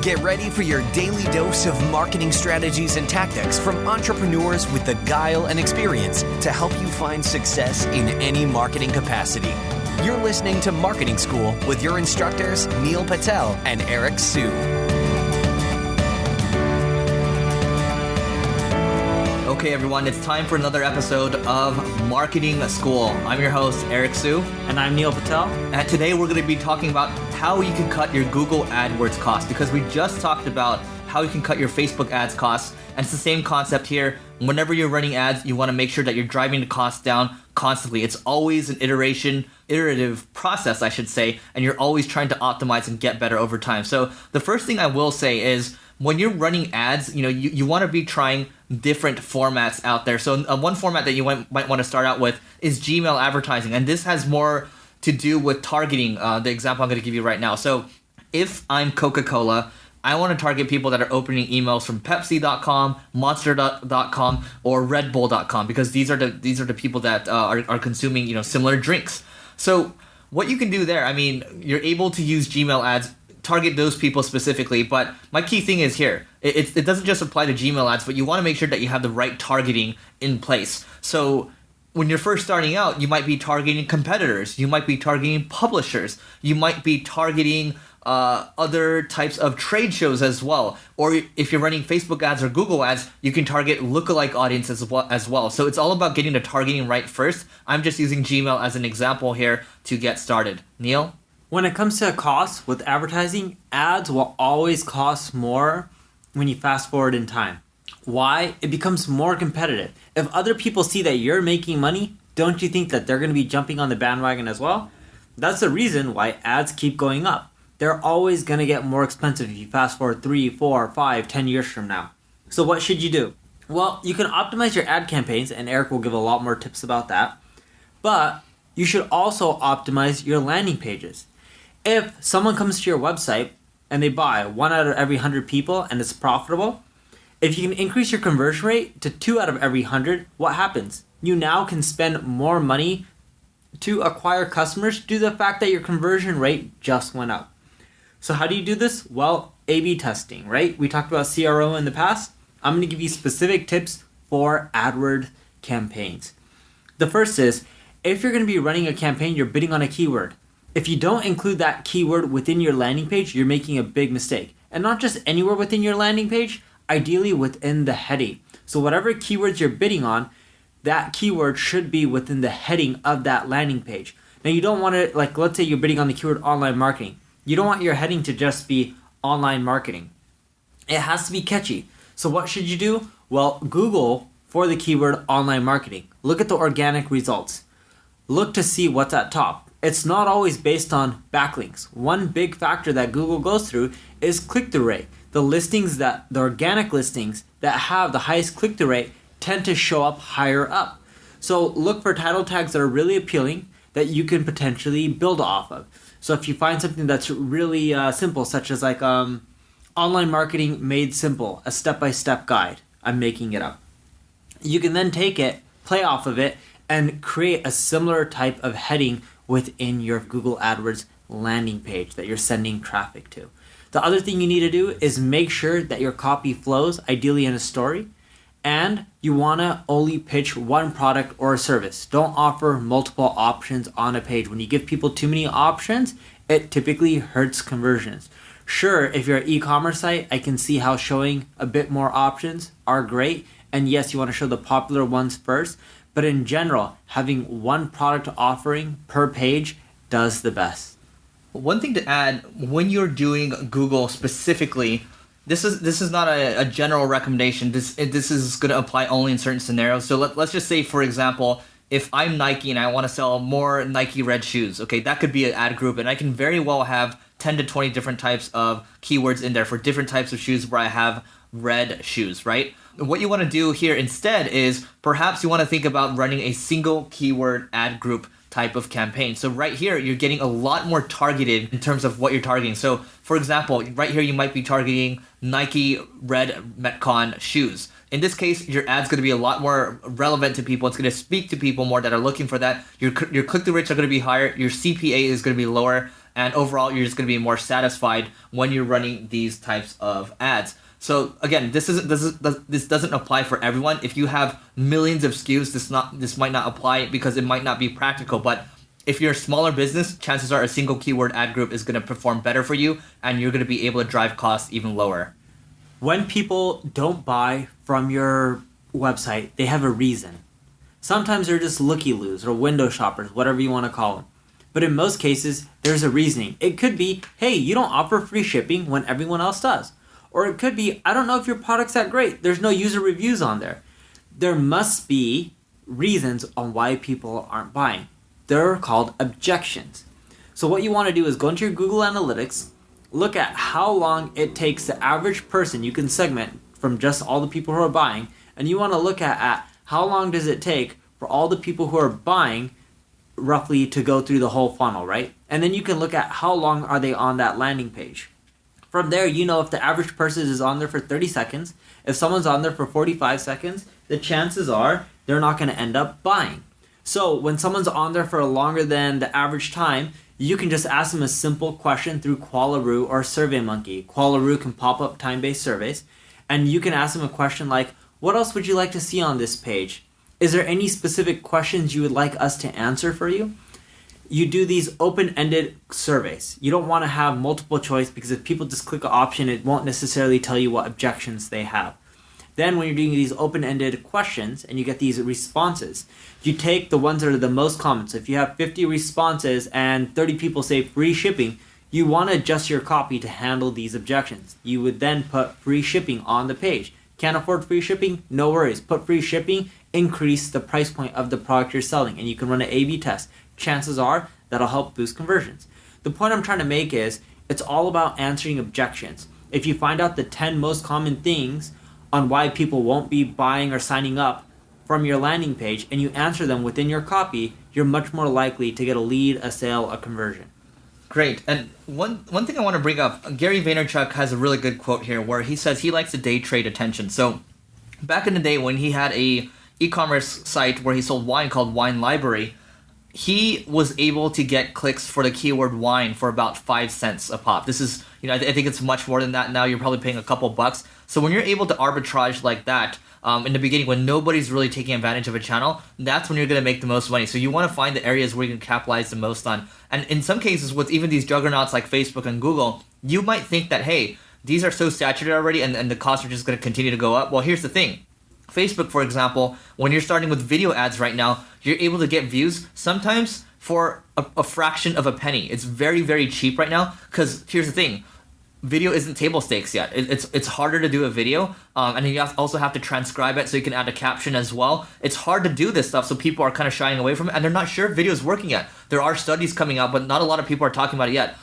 Get ready for your daily dose of marketing strategies and tactics from entrepreneurs with the guile and experience to help you find success in any marketing capacity. You're listening to Marketing School with your instructors, Neil Patel and Eric Su. Okay, everyone, it's time for another episode of Marketing School. I'm your host, Eric Su. And I'm Neil Patel. And today we're going to be talking about how you can cut your Google AdWords costs, because we just talked about how you can cut your Facebook ads costs. And it's the same concept here. Whenever you're running ads, you want to make sure that you're driving the costs down constantly. It's always an iterative process, I should say, and you're always trying to optimize and get better over time. So the first thing I will say is, when you're running ads, you want to be trying different formats out there. So one format that you might want to start out with is Gmail advertising. And this has more to do with targeting, the example I'm going to give you right now. So if I'm Coca-Cola, I want to target people that are opening emails from Pepsi.com, Monster.com, or Red Bull.com, because these are the people that are consuming similar drinks. So what you can do there, you're able to use Gmail ads, target those people specifically, but my key thing is here. It doesn't just apply to Gmail ads, but you want to make sure that you have the right targeting in place. So when you're first starting out, you might be targeting competitors, you might be targeting publishers, you might be targeting other types of trade shows as well. Or if you're running Facebook ads or Google ads, you can target lookalike audiences as well. So it's all about getting the targeting right first. I'm just using Gmail as an example here to get started. Neil? When it comes to costs with advertising, ads will always cost more when you fast forward in time. Why? It becomes more competitive. If other people see that you're making money, don't you think that they're going to be jumping on the bandwagon as well? That's the reason why ads keep going up. They're always going to get more expensive if you fast forward 3, 4, 5, 10 years from now. So what should you do? Well, you can optimize your ad campaigns, and Eric will give a lot more tips about that. But you should also optimize your landing pages. If someone comes to your website and they buy 1 out of every 100 people and it's profitable, if you can increase your conversion rate to 2 out of every 100, what happens? You now can spend more money to acquire customers due to the fact that your conversion rate just went up. So how do you do this? Well, A/B testing, right? We talked about CRO in the past. I'm going to give you specific tips for AdWords campaigns. The first is, if you're going to be running a campaign, you're bidding on a keyword. If you don't include that keyword within your landing page, you're making a big mistake. And not just anywhere within your landing page, ideally within the heading. So whatever keywords you're bidding on, that keyword should be within the heading of that landing page. Now you don't want to, let's say you're bidding on the keyword online marketing. You don't want your heading to just be online marketing. It has to be catchy. So what should you do? Well, Google for the keyword online marketing. Look at the organic results. Look to see what's at top. It's not always based on backlinks. One big factor that Google goes through is click-through rate. The organic listings that have the highest click-through rate tend to show up higher up. So look for title tags that are really appealing that you can potentially build off of. So if you find something that's really simple, such as online marketing made simple, a step-by-step guide, I'm making it up. You can then take it, play off of it, and create a similar type of heading within your Google AdWords landing page that you're sending traffic to. The other thing you need to do is make sure that your copy flows, ideally in a story, and you want to only pitch one product or a service. Don't offer multiple options on a page. When you give people too many options, it typically hurts conversions. Sure, if you're an e-commerce site, I can see how showing a bit more options are great, and yes, you want to show the popular ones first, but in general, having one product offering per page does the best. One thing to add, when you're doing Google specifically, this is not a general recommendation. This is going to apply only in certain scenarios. So let's just say, for example, if I'm Nike and I want to sell more Nike red shoes, okay, that could be an ad group, and I can very well have 10 to 20 different types of keywords in there for different types of shoes where I have red shoes, right? What you want to do here instead is perhaps you want to think about running a single keyword ad group type of campaign. So right here, you're getting a lot more targeted in terms of what you're targeting. So for example, right here, you might be targeting Nike red Metcon shoes. In this case, your ad's going to be a lot more relevant to people. It's going to speak to people more that are looking for that. Your click-through rates are going to be higher. Your CPA is going to be lower. and overall you're just going to be more satisfied when you're running these types of ads. So again, this doesn't apply for everyone. If you have millions of SKUs, this might not apply because it might not be practical. But if you're a smaller business, chances are a single keyword ad group is going to perform better for you, and you're going to be able to drive costs even lower. When people don't buy from your website, they have a reason. Sometimes they're just looky-loos or window shoppers, whatever you want to call them. But in most cases, there's a reasoning. It could be, hey, you don't offer free shipping when everyone else does. Or it could be, I don't know if your product's that great. There's no user reviews on there. There must be reasons on why people aren't buying. They're called objections. So what you want to do is go into your Google Analytics, look at how long it takes the average person. You can segment from just all the people who are buying, and you want to look at how long does it take for all the people who are buying roughly to go through the whole funnel, right? And then you can look at how long are they on that landing page. From there, you know if the average person is on there for 30 seconds, if someone's on there for 45 seconds, the chances are they're not going to end up buying. So when someone's on there for longer than the average time, you can just ask them a simple question through Qualaroo or SurveyMonkey. Qualaroo can pop up time-based surveys, and you can ask them a question like, what else would you like to see on this page? Is there any specific questions you would like us to answer for you? You do these open-ended surveys. You don't want to have multiple choice because if people just click an option, it won't necessarily tell you what objections they have. Then when you're doing these open-ended questions and you get these responses, you take the ones that are the most common. So if you have 50 responses and 30 people say free shipping, you want to adjust your copy to handle these objections. You would then put free shipping on the page. Can't afford free shipping? No worries. Put free shipping, increase the price point of the product you're selling, and you can run an A/B test. Chances are that'll help boost conversions. The point I'm trying to make is it's all about answering objections. If you find out the 10 most common things on why people won't be buying or signing up from your landing page and you answer them within your copy, you're much more likely to get a lead, a sale, a conversion. Great. And one thing I want to bring up, Gary Vaynerchuk has a really good quote here where he says he likes to day trade attention. So back in the day when he had a e-commerce site where he sold wine called Wine Library, he was able to get clicks for the keyword wine for about 5 cents a pop. This is, I think it's much more than that now. You're probably paying a couple bucks. So when you're able to arbitrage like that, in the beginning when nobody's really taking advantage of a channel, that's when you're going to make the most money. So you want to find the areas where you can capitalize the most on. And in some cases with even these juggernauts like Facebook and Google, you might think that, hey, these are so saturated already and the costs are just going to continue to go up. Well, here's the thing. Facebook, for example, when you're starting with video ads right now, you're able to get views sometimes for a fraction of a penny. It's very, very cheap right now because here's the thing. Video isn't table stakes yet. It's harder to do a video, and you also have to transcribe it so you can add a caption as well. It's hard to do this stuff, so people are kind of shying away from it, and they're not sure if video is working yet. There are studies coming out, but not a lot of people are talking about it yet.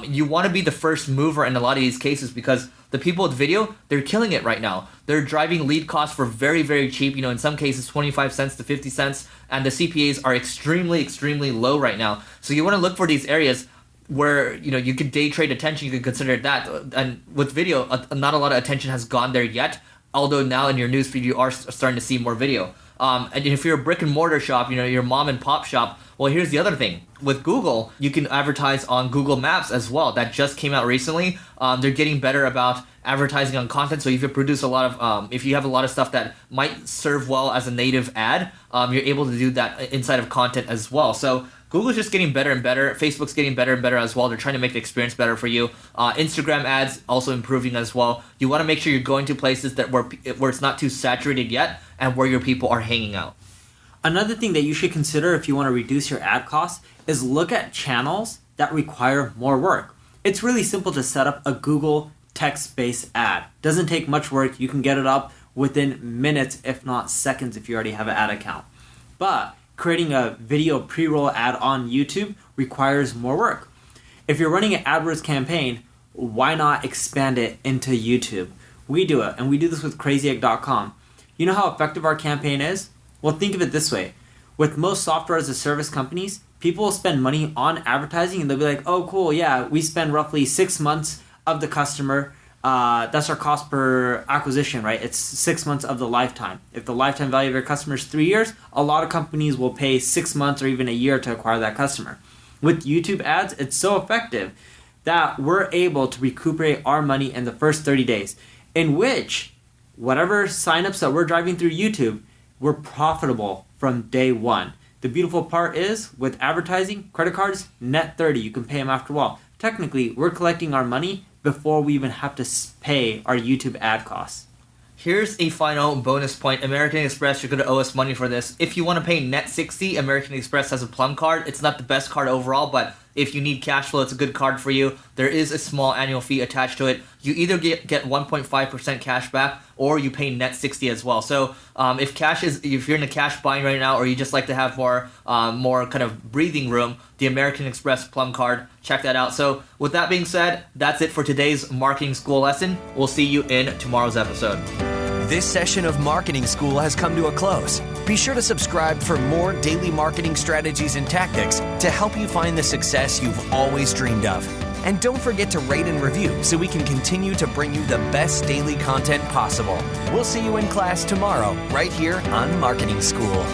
You want to be the first mover in a lot of these cases because the people with video, they're killing it right now. They're driving lead costs for very, very cheap, in some cases 25 cents to 50 cents, and the CPAs are extremely, extremely low right now. So you want to look for these areas where you could day trade attention. You could consider that, and with video, not a lot of attention has gone there yet. Although now in your newsfeed you are starting to see more video. And if you're a brick and mortar shop, your mom and pop shop. Well, here's the other thing. With Google, you can advertise on Google Maps as well. That just came out recently. They're getting better about advertising on content. So if you produce a lot of, if you have a lot of stuff that might serve well as a native ad, you're able to do that inside of content as well. So Google's just getting better and better. Facebook's getting better and better as well. They're trying to make the experience better for you. Instagram ads also improving as well. You want to make sure you're going to places that where it's not too saturated yet and where your people are hanging out. Another thing that you should consider if you want to reduce your ad costs is look at channels that require more work. It's really simple to set up a Google text-based ad. Doesn't take much work. You can get it up within minutes, if not seconds, if you already have an ad account. But creating a video pre-roll ad on YouTube requires more work. If you're running an AdWords campaign, why not expand it into YouTube? We do it, and we do this with crazyegg.com. You know how effective our campaign is? Well, think of it this way. With most software as a service companies, people will spend money on advertising and they'll be like, oh, cool, yeah, we spend roughly 6 months of the customer. That's our cost per acquisition, right? It's 6 months of the lifetime. If the lifetime value of your customer is 3 years, a lot of companies will pay 6 months or even a year to acquire that customer. With YouTube ads, it's so effective that we're able to recuperate our money in the first 30 days, in which whatever signups that we're driving through YouTube, we're profitable from day one. The beautiful part is, with advertising, credit cards, net 30, you can pay them after a while. Technically, we're collecting our money before we even have to pay our YouTube ad costs. Here's a final bonus point. American Express, you're going to owe us money for this. If you want to pay net 60, American Express has a Plum card. It's not the best card overall, but if you need cash flow, it's a good card for you. There is a small annual fee attached to it. You either get 1.5% cash back or you pay net 60 as well. So if you're in a cash buying right now, or you just like to have more kind of breathing room, the American Express Plum card, check that out. So with that being said, that's it for today's marketing school lesson. We'll see you in tomorrow's episode. This session of Marketing School has come to a close. Be sure to subscribe for more daily marketing strategies and tactics to help you find the success you've always dreamed of. And don't forget to rate and review so we can continue to bring you the best daily content possible. We'll see you in class tomorrow, right here on Marketing School.